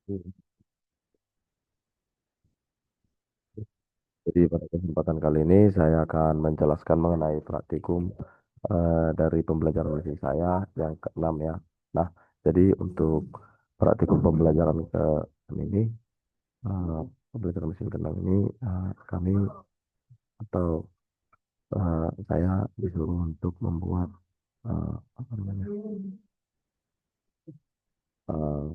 Hmm. Jadi pada kesempatan kali ini saya akan menjelaskan mengenai praktikum dari pembelajaran mesin saya yang keenam ya. Nah, jadi untuk praktikum pembelajaran ke ini, eh, pembelajaran mesin keenam ini kami atau saya disuruh untuk membuat apa namanya, eh,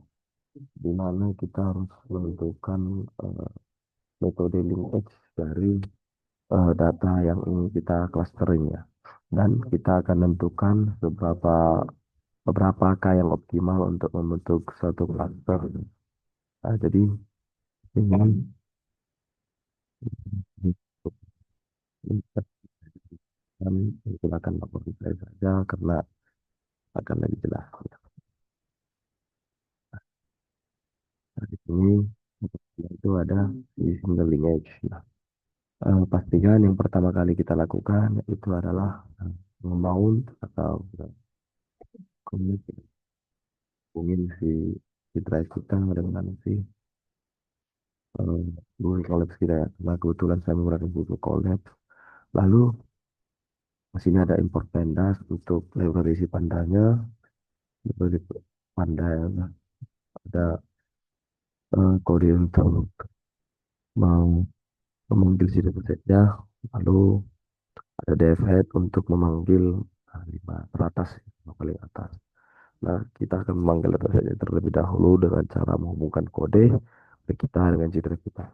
di mana kita harus menentukan eh, metode linkage dari data yang ingin kita clustering ya. Dan kita akan menentukan beberapa angka yang optimal untuk membentuk suatu cluster. Nah, jadi ini kami menggunakan lapor saya saja karena akan lebih jelas. Nah, di sini itu ada di single lineage. Nah, pastikan yang pertama kali kita lakukan itu adalah membangun atau hubungin si drive kita dengan si Google Colabs kita ya. Nah, kebetulan saya menggunakan Google Colabs. Lalu di sini ada import pandas untuk library si pandanya, library panda ya. Nah, ada kode untuk mau memanggil si datasetnya. Lalu ada devhead untuk memanggil lima teratas, yang paling atas. Nah, kita akan memanggil datasetnya terlebih dahulu dengan cara menghubungkan kode ke kita dengan jitter kita.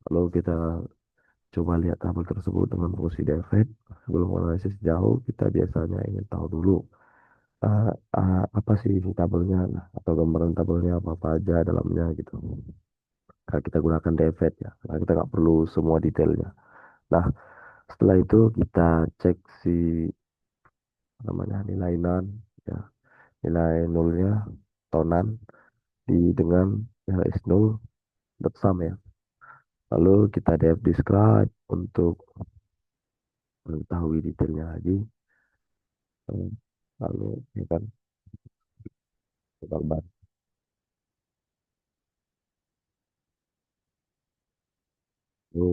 Lalu kita coba lihat tabel tersebut dengan fungsi devhead. Sebelum analisis jauh, kita biasanya ingin tahu dulu apa sih isi tabelnya, nah, atau gambaran tabelnya apa aja dalamnya gitu. Nah, kita gunakan devhead ya, karena kita nggak perlu semua detailnya. Nah, setelah itu kita cek si namanya nilai non ya, nilai nolnya tonan di dengan nilai is null dot sum ya. Lalu kita def describe untuk mengetahui detailnya lagi. Eh, Lalu ya kan kita bantu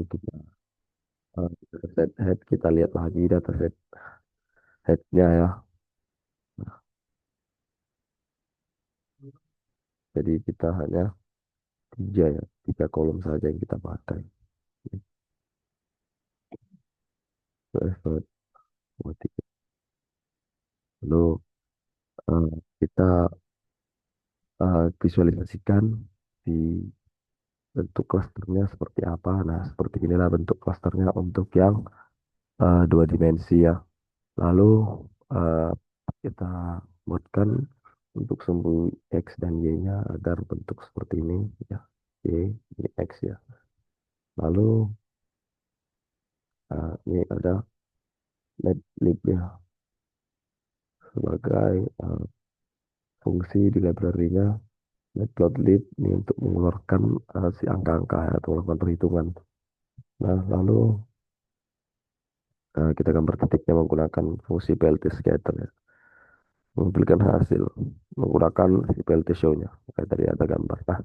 kita set head, kita lihat lagi data set headnya ya. Jadi kita hanya tiga ya, tiga kolom saja yang kita pakai. Effort, tiga. Lalu kita visualisasikan di bentuk klasternya seperti apa. Nah, seperti inilah bentuk klasternya untuk yang dua dimensi ya. Lalu eh, kita buatkan untuk sumbu X dan Y-nya agar bentuk seperti ini ya. Y, ini X ya. Lalu ini ada lib ya sebagai fungsi di library-nya matplotlib ini untuk mengeluarkan si angka-angka ya, atau melakukan perhitungan. Nah, lalu kita gambar titiknya menggunakan fungsi PLT scatter ya. Menampilkan hasil menggunakan si PLT show-nya. Kayak tadi ada gambar. Nah,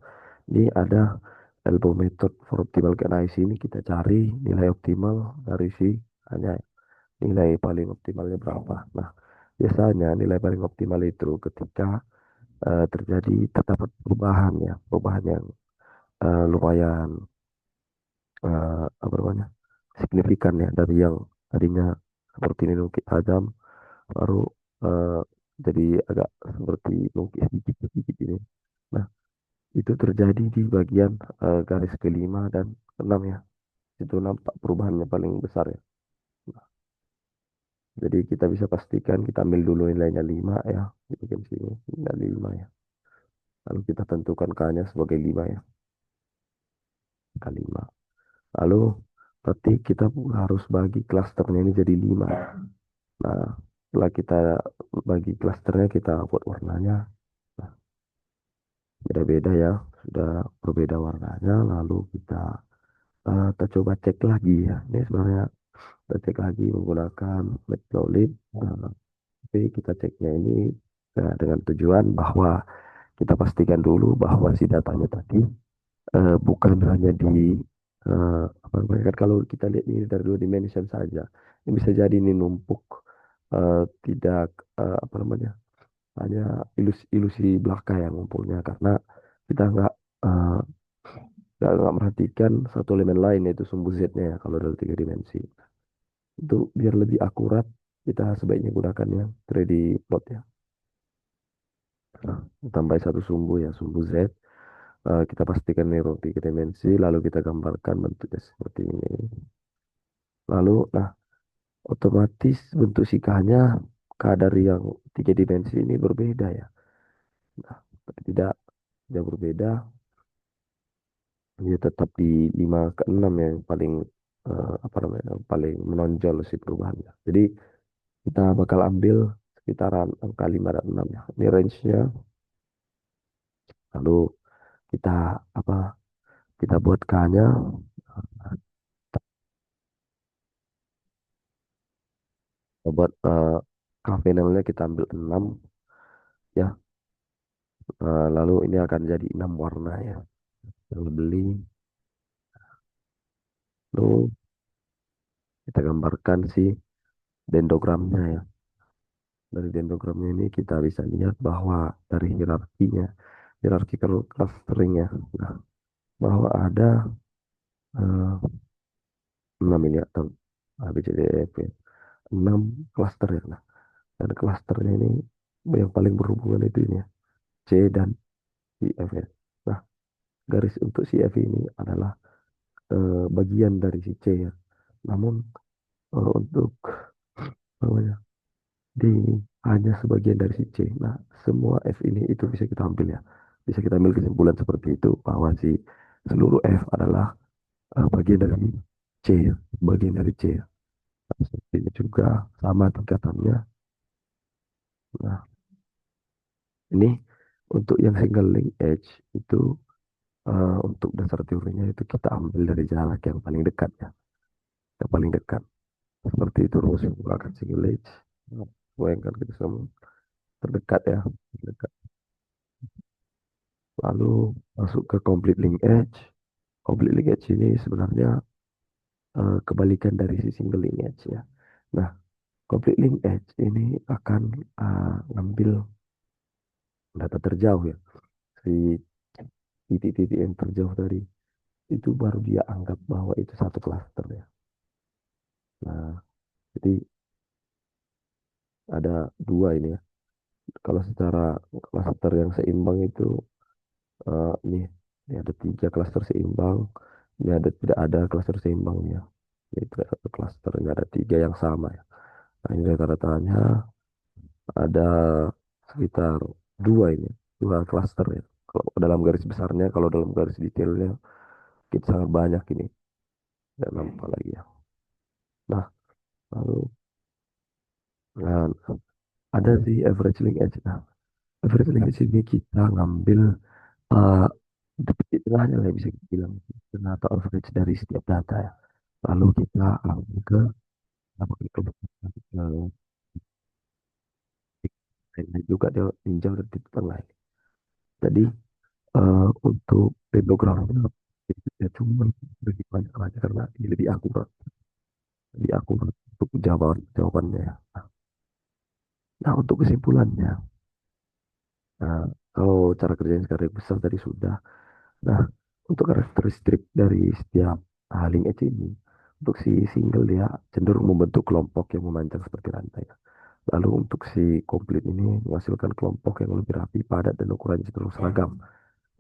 ini ada elbow method for optimal KNIC ini kita cari nilai optimal dari si hanya nilai paling optimalnya berapa. Nah, biasanya nilai paling optimal itu ketika terdapat perubahan ya, perubahan yang lumayan apa namanya signifikan ya dari yang tadinya seperti ini nukik tajam baru eh, jadi agak seperti nukik sedikit-sedikit ini. Nah, itu terjadi di bagian garis kelima dan keenam ya. Itu nampak perubahannya paling besar ya. Nah, jadi kita bisa pastikan kita ambil dulu nilainya 5 ya. Di bagian sini nilai 5 ya. Lalu kita tentukan K-nya sebagai 5 ya. K5. Lalu berarti kita harus bagi klasternya ini jadi 5. Nah, setelah kita bagi klasternya, kita buat warnanya. Nah, beda-beda ya, sudah berbeda warnanya. Lalu kita coba cek lagi ya. Ini sebenarnya kita cek lagi menggunakan matplotlib. Tapi kita ceknya ini dengan tujuan bahwa Kita pastikan dulu bahwa si datanya tadi bukan hanya di apa namanya kan, kalau kita lihat ini dari dua dimension saja, ini bisa jadi ini numpuk, tidak apa namanya, hanya ilusi belaka yang ngumpulnya karena kita eh, nggak merhatikan satu elemen lain yaitu sumbu Z-nya ya kalau dalam tiga dimensi. Itu biar lebih akurat, kita sebaiknya gunakan yang 3D plot ya. Nah, tambah satu sumbu ya, sumbu Z. Kita pastikan ini ruang tiga dimensi, lalu kita gambarkan bentuknya seperti ini. Lalu, nah, otomatis bentuk sikahnya kadar yang tiga dimensi ini berbeda ya. Nah, tapi tidak berbeda, dia tetap di 5 ke 6 yang paling apa namanya, yang paling menonjol sih perubahannya. Jadi kita bakal ambil sekitaran angka 5 dan 6 ya. Ini range-nya. Lalu kita apa? Kita buat K-nya, kita buat K finalnya kita ambil 6 ya. Lalu ini akan jadi 6 warna ya. Yang beli, lalu kita gambarkan si dendrogramnya ya. Dari dendrogramnya ini kita bisa lihat bahwa dari hierarkinya, hierarchical clustering ya, nah, bahwa ada 6 ini atau A, B, C, D, E, F, ya. 6 cluster ya. Nah, dan clusternya ini yang paling berhubungan itu ini ya, C dan I, F ya. Nah, garis untuk si F ini adalah bagian dari si C ya. Namun untuk apa namanya, D ini hanya sebagian dari si C. Nah, semua F ini itu bisa kita ambil ya. Bisa kita ambil kesimpulan seperti itu bahwa si seluruh F adalah bagian dari C ya. Bagian dari C ya. Nah, seperti ini juga sama tingkatannya. Nah, ini untuk yang single link edge itu untuk dasar teorinya itu kita ambil dari jarak yang paling dekat ya. Yang paling dekat. Seperti itu rumus yang menggunakan single edge. Nah, bayangkan kita semua terdekat ya. Terdekat. Lalu masuk ke complete link edge. Complete link edge ini sebenarnya kebalikan dari si single link edge ya. Nah, complete link edge ini akan ngambil data terjauh ya. Si titik-titik yang terjauh dari itu baru dia anggap bahwa itu satu klaster ya. Nah, jadi ada dua ini ya. Kalau secara klaster yang seimbang itu ini ada tiga klaster seimbang. Ini ada tidak ada klaster seimbangnya. Ini tidak satu klaster, ini ada tiga yang sama ya. Nah, ini rata-ratanya ada sekitar dua ini, dua klaster ya. Kalau dalam garis besarnya, kalau dalam garis detailnya, kita sangat banyak ini. Tidak nampak lagi ya. Nah, lalu nah, ada di average link edge. Nah, average link edge ini kita ngambil eh di tengahnya lah bisa kita bilang tengah atau average dari setiap data ya. Lalu kita ambil ke apa ke juga dia tinjau dari titik tengah ini. Jadi untuk demografnya itu ya cuma lebih banyak aja karena ini lebih akurat untuk jawabannya ya. Nah, untuk kesimpulannya, nah, kalau cara kerjanya sekarang besar tadi sudah. Nah, untuk karakteristik dari setiap link edge ini, untuk si single dia cenderung membentuk kelompok yang memanjang seperti rantai. Lalu untuk si komplit ini menghasilkan kelompok yang lebih rapi, padat, dan ukurannya cenderung seragam.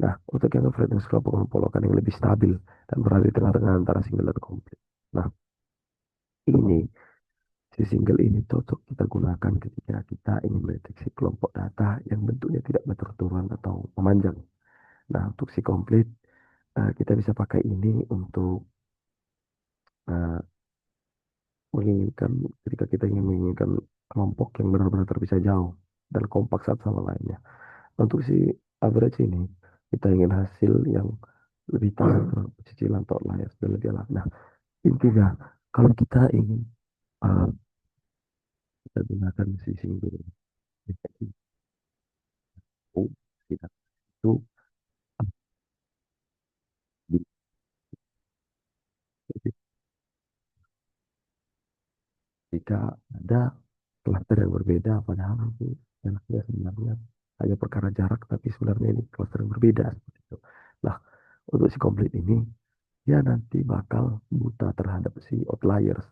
Nah, untuk yang flat dan kelompok-kelompokan yang lebih stabil dan berada di tengah-tengah antara single dan komplit. Nah, ini si single ini cocok kita gunakan ketika kita ingin mendeteksi kelompok data yang bentuknya tidak berturut atau memanjang. Nah, untuk si komplit kita bisa pakai ini untuk uh, menginginkan ketika kita ingin menginginkan kelompok yang benar-benar terpisah jauh dan kompak satu sama lainnya. Untuk si average ini, kita ingin hasil yang lebih tahu ke cicilan atau layar dan lebih alami. Nah, intinya kalau kita ingin uh, kita gunakan si single deteksi itu di- jika ada klaster yang berbeda, padahal itu anaknya sebenarnya hanya perkara jarak, tapi sebenarnya ini klaster yang berbeda. Seperti itu. Nah, untuk si komplit ini, dia nanti bakal buta terhadap si outliers.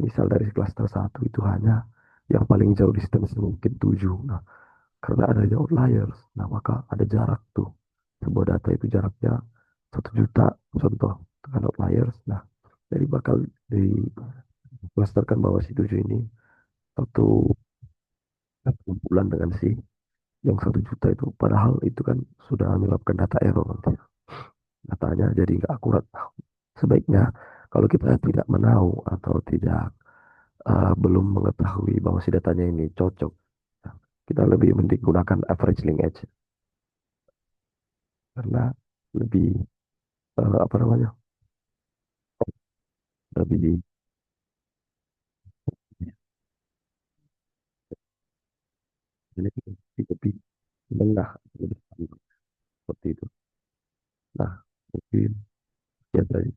Misal dari si klaster satu itu hanya yang paling jauh distance mungkin 7. Nah, karena adanya outliers, nah maka ada jarak tuh. Sebuah data itu jaraknya 1 juta, contoh, dengan outliers. Nah, jadi bakal diklasterkan bahwa si 7 ini satu kumpulan dengan si yang 1 juta itu. Padahal itu kan sudah menyebabkan data error nanti. Datanya jadi nggak akurat. Sebaiknya kalau kita tidak menahu atau tidak belum mengetahui bahwa si datanya ini cocok, kita lebih mending gunakan average linkage karena lebih apa namanya, lebih lebih menengah, lebih seperti itu. Nah, mungkin ya dari